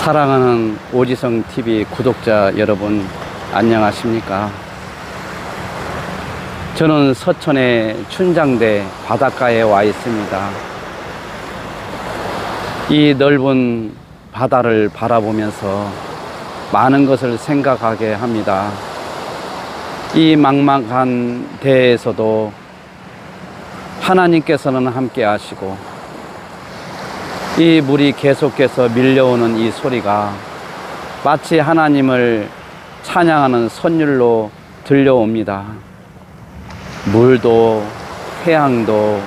사랑하는 오지성TV 구독자 여러분, 안녕하십니까? 저는 서천의 춘장대 바닷가에 와 있습니다. 이 넓은 바다를 바라보면서 많은 것을 생각하게 합니다. 이 막막한 대에서도 하나님께서는 함께 하시고, 이 물이 계속해서 밀려오는 이 소리가 마치 하나님을 찬양하는 선율로 들려옵니다. 물도, 태양도,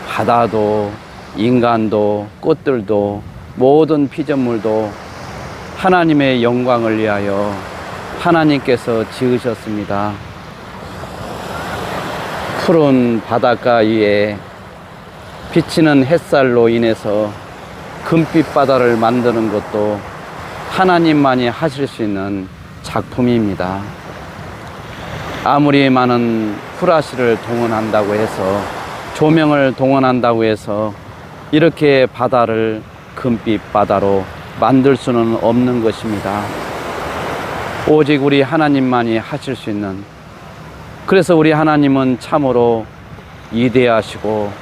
바다도, 인간도, 꽃들도, 모든 피조물도 하나님의 영광을 위하여 하나님께서 지으셨습니다. 푸른 바닷가 위에 비치는 햇살로 인해서 금빛 바다를 만드는 것도 하나님만이 하실 수 있는 작품입니다. 아무리 많은 후라시를 동원한다고 해서, 조명을 동원한다고 해서 이렇게 바다를 금빛 바다로 만들 수는 없는 것입니다. 오직 우리 하나님만이 하실 수 있는, 그래서 우리 하나님은 참으로 위대하시고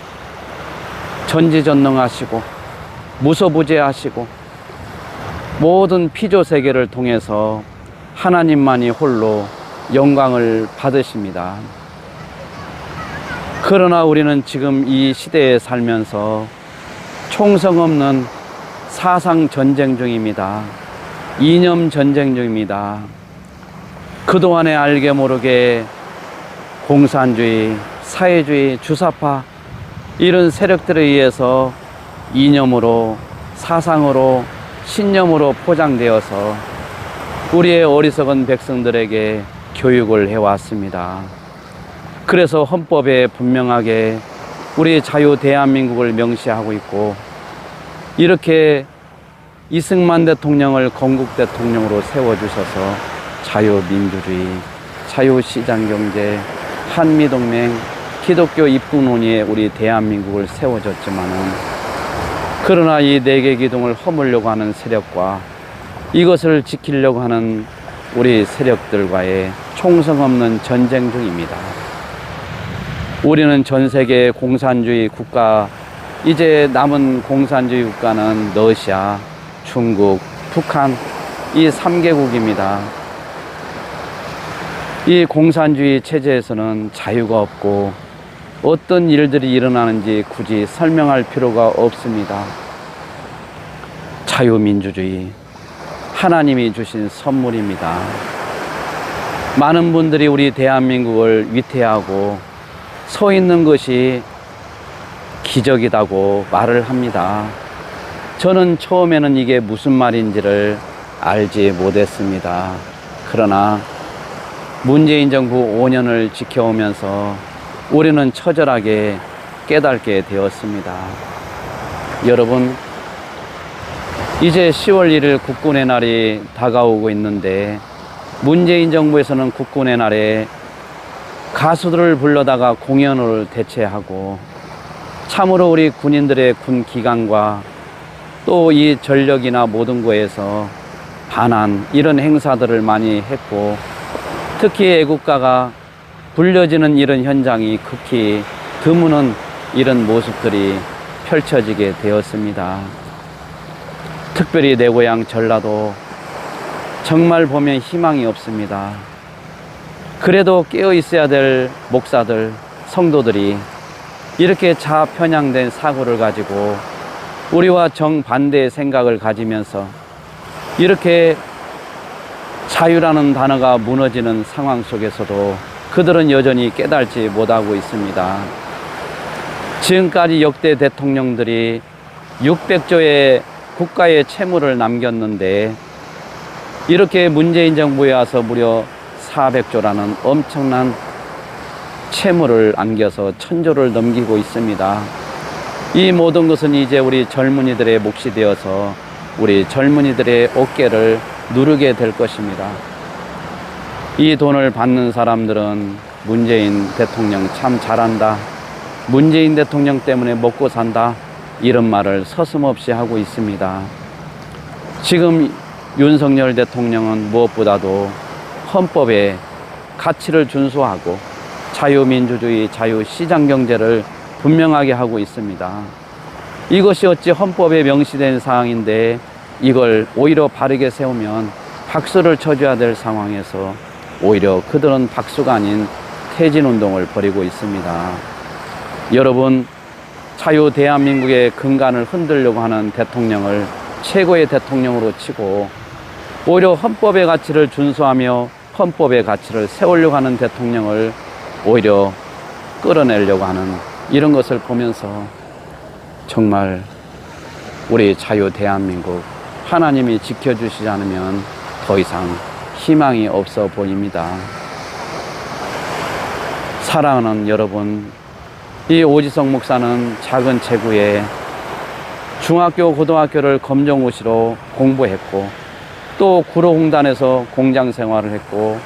전지전능하시고 무소부재하시고 모든 피조 세계를 통해서 하나님만이 홀로 영광을 받으십니다. 그러나 우리는 지금 이 시대에 살면서 총성 없는 사상 전쟁 중입니다. 이념 전쟁 중입니다. 그동안에 알게 모르게 공산주의, 사회주의, 주사파 이런 세력들에 의해서 이념으로, 사상으로, 신념으로 포장되어서 우리의 어리석은 백성들에게 교육을 해왔습니다. 그래서 헌법에 분명하게 우리 자유 대한민국을 명시하고 있고, 이렇게 이승만 대통령을 건국 대통령으로 세워주셔서 자유민주주의, 자유시장경제, 한미동맹, 기독교 입국논의에 우리 대한민국을 세워줬지만은, 그러나 이 네개 기둥을 허물려고 하는 세력과 이것을 지키려고 하는 우리 세력들과의 총성 없는 전쟁 중입니다. 우리는 전 세계 공산주의 국가, 이제 남은 공산주의 국가는 러시아, 중국, 북한, 이 3개국입니다. 이 공산주의 체제에서는 자유가 없고 어떤 일들이 일어나는지 굳이 설명할 필요가 없습니다. 자유민주주의, 하나님이 주신 선물입니다. 많은 분들이 우리 대한민국을 위태하고 서 있는 것이 기적이라고 말을 합니다. 저는 처음에는 이게 무슨 말인지를 알지 못했습니다. 그러나 문재인 정부 5년을 지켜오면서 우리는 처절하게 깨닫게 되었습니다. 여러분, 이제 10월 1일 국군의 날이 다가오고 있는데, 문재인 정부에서는 국군의 날에 가수들을 불러다가 공연을 대체하고, 참으로 우리 군인들의 군 기강과 또 이 전력이나 모든 거에서 반한 이런 행사들을 많이 했고, 특히 애국가가 불려지는 이런 현장이 극히 드무는 이런 모습들이 펼쳐지게 되었습니다. 특별히 내 고향 전라도 정말 보면 희망이 없습니다. 그래도 깨어 있어야 될 목사들, 성도들이 이렇게 좌편향된 사고를 가지고 우리와 정반대의 생각을 가지면서 이렇게 자유라는 단어가 무너지는 상황 속에서도 그들은 여전히 깨달지 못하고 있습니다. 지금까지 역대 대통령들이 600조의 국가의 채무를 남겼는데, 이렇게 문재인 정부에 와서 무려 400조라는 엄청난 채무를 안겨서 1000조를 넘기고 있습니다. 이 모든 것은 이제 우리 젊은이들의 몫이 되어서 우리 젊은이들의 어깨를 누르게 될 것입니다. 이 돈을 받는 사람들은 문재인 대통령 참 잘한다, 문재인 대통령 때문에 먹고 산다, 이런 말을 서슴없이 하고 있습니다. 지금 윤석열 대통령은 무엇보다도 헌법의 가치를 준수하고 자유민주주의, 자유시장경제를 분명하게 하고 있습니다. 이것이 어찌 헌법에 명시된 사항인데 이걸 오히려 바르게 세우면 박수를 쳐줘야 될 상황에서 오히려 그들은 박수가 아닌 퇴진운동을 벌이고 있습니다. 여러분, 자유 대한민국의 근간을 흔들려고 하는 대통령을 최고의 대통령으로 치고 오히려 헌법의 가치를 준수하며 헌법의 가치를 세우려고 하는 대통령을 오히려 끌어내려고 하는 이런 것을 보면서 정말 우리 자유 대한민국 하나님이 지켜주시지 않으면 더 이상 희망이 없어 보입니다. 사랑하는 여러분, 이 오지성 목사는 작은 체구에 중학교, 고등학교를 검정고시로 공부했고 또 구로공단에서 공장 생활을 했고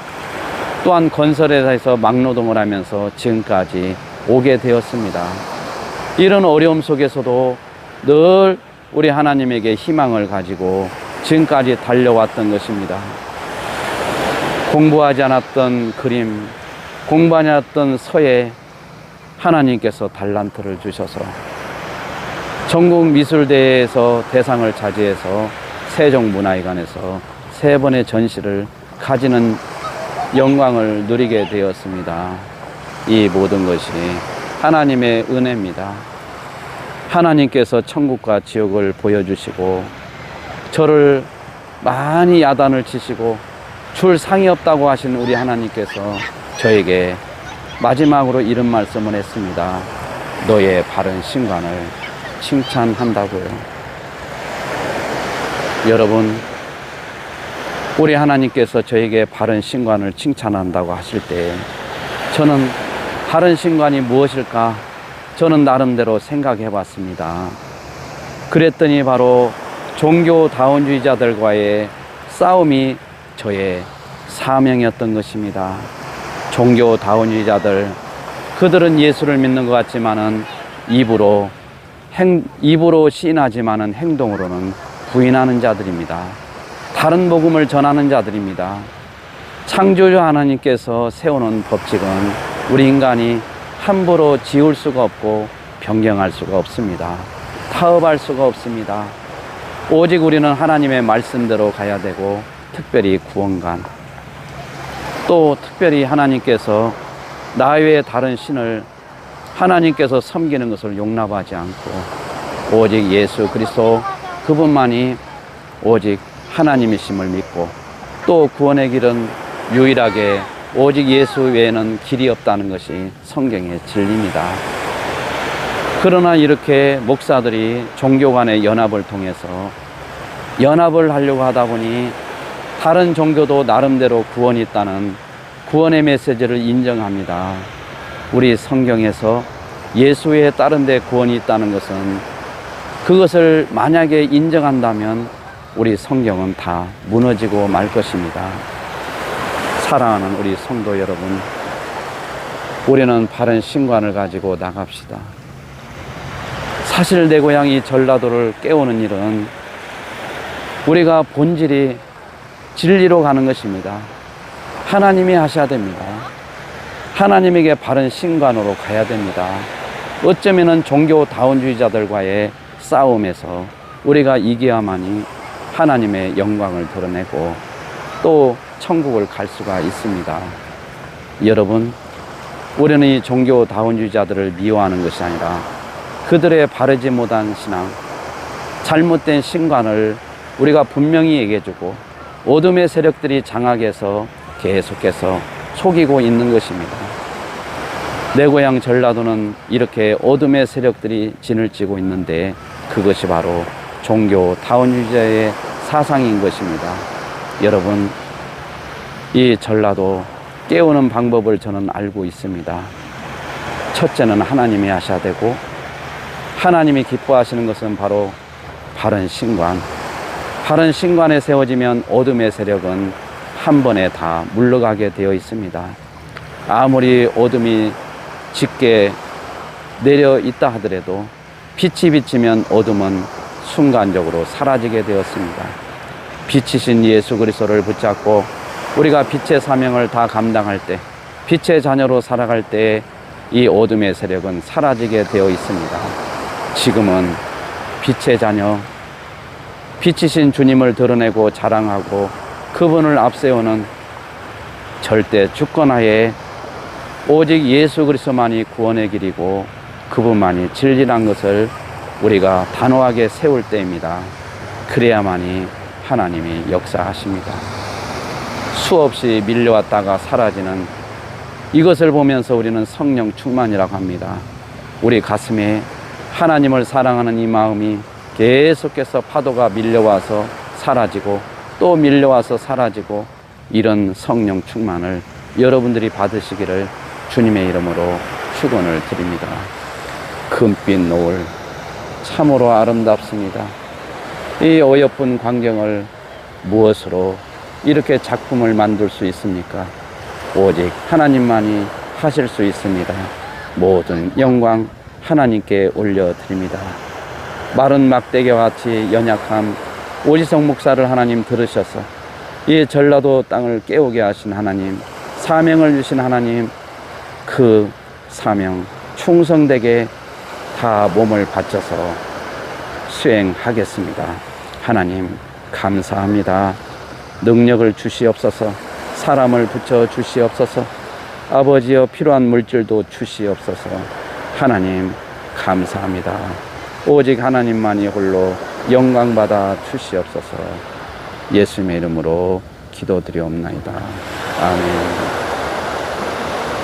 또한 건설회사에서 막노동을 하면서 지금까지 오게 되었습니다. 이런 어려움 속에서도 늘 우리 하나님에게 희망을 가지고 지금까지 달려왔던 것입니다. 공부하지 않았던 그림, 공부하지 않았던 서예 하나님께서 달란트를 주셔서 전국미술대회에서 대상을 차지해서 세종문화회관에서 3번의 전시를 가지는 영광을 누리게 되었습니다. 이 모든 것이 하나님의 은혜입니다. 하나님께서 천국과 지옥을 보여주시고 저를 많이 야단을 치시고 줄 상이 없다고 하신 우리 하나님께서 저에게 마지막으로 이런 말씀을 했습니다. 너의 바른 신관을 칭찬한다고요. 여러분, 우리 하나님께서 저에게 바른 신관을 칭찬한다고 하실 때 저는 바른 신관이 무엇일까? 저는 나름대로 생각해 봤습니다. 그랬더니 바로 종교다원주의자들과의 싸움이 저의 사명이었던 것입니다. 종교다원주의자들, 그들은 예수를 믿는 것 같지만은 입으로 시인하지만은 행동으로는 부인하는 자들입니다. 다른 복음을 전하는 자들입니다. 창조주 하나님께서 세우는 법칙은 우리 인간이 함부로 지울 수가 없고 변경할 수가 없습니다. 타협할 수가 없습니다. 오직 우리는 하나님의 말씀대로 가야 되고, 특별히 구원관, 또 특별히 하나님께서 나 외에 다른 신을 하나님께서 섬기는 것을 용납하지 않고 오직 예수 그리스도 그분만이 오직 하나님이심을 믿고 또 구원의 길은 유일하게 오직 예수 외에는 길이 없다는 것이 성경의 진리입니다. 그러나 이렇게 목사들이 종교 간의 연합을 통해서 연합을 하려고 하다 보니 다른 종교도 나름대로 구원이 있다는 구원의 메시지를 인정합니다. 우리 성경에서 예수 외에 다른 데 구원이 있다는 것은 그것을 만약에 인정한다면 우리 성경은 다 무너지고 말 것입니다. 사랑하는 우리 성도 여러분, 우리는 바른 신관을 가지고 나갑시다. 사실 내 고향 이 전라도를 깨우는 일은 우리가 본질이 진리로 가는 것입니다. 하나님이 하셔야 됩니다. 하나님에게 바른 신관으로 가야 됩니다. 어쩌면은 종교다원주의자들과의 싸움에서 우리가 이겨야만이 하나님의 영광을 드러내고 또 천국을 갈 수가 있습니다. 여러분, 우리는 이 종교다원주의자들을 미워하는 것이 아니라 그들의 바르지 못한 신앙, 잘못된 신관을 우리가 분명히 얘기해주고 어둠의 세력들이 장악해서 계속해서 속이고 있는 것입니다. 내 고향 전라도는 이렇게 어둠의 세력들이 진을 치고 있는데 그것이 바로 종교다원주의자의 사상인 것입니다. 여러분, 이 전라도 깨우는 방법을 저는 알고 있습니다. 첫째는 하나님이 하셔야 되고, 하나님이 기뻐하시는 것은 바로 바른 신관. 바른 신관에 세워지면 어둠의 세력은 한 번에 다 물러가게 되어 있습니다. 아무리 어둠이 짙게 내려 있다 하더라도 빛이 비치면 어둠은 순간적으로 사라지게 되었습니다. 빛이신 예수 그리스도를 붙잡고 우리가 빛의 사명을 다 감당할 때, 빛의 자녀로 살아갈 때 이 어둠의 세력은 사라지게 되어 있습니다. 지금은 빛의 자녀, 빛이신 주님을 드러내고 자랑하고 그분을 앞세우는 절대 주권하에 오직 예수 그리스도만이 구원의 길이고 그분만이 진리란 것을 우리가 단호하게 세울 때입니다. 그래야만이 하나님이 역사하십니다. 수없이 밀려왔다가 사라지는 이것을 보면서 우리는 성령 충만이라고 합니다. 우리 가슴에 하나님을 사랑하는 이 마음이 계속해서 파도가 밀려와서 사라지고 또 밀려와서 사라지고 이런 성령 충만을 여러분들이 받으시기를 주님의 이름으로 축원을 드립니다. 금빛 노을 참으로 아름답습니다. 이 어여쁜 광경을 무엇으로 이렇게 작품을 만들 수 있습니까? 오직 하나님만이 하실 수 있습니다. 모든 영광 하나님께 올려드립니다. 마른 막대기와 같이 연약한 오지성 목사를 하나님 들으셔서 이 전라도 땅을 깨우게 하신 하나님, 사명을 주신 하나님, 그 사명 충성되게 다 몸을 바쳐서 수행하겠습니다. 하나님 감사합니다. 능력을 주시옵소서, 사람을 붙여 주시옵소서, 아버지여 필요한 물질도 주시옵소서. 하나님 감사합니다. 오직 하나님만이 홀로 영광받아 주시옵소서. 예수님의 이름으로 기도드리옵나이다. 아멘.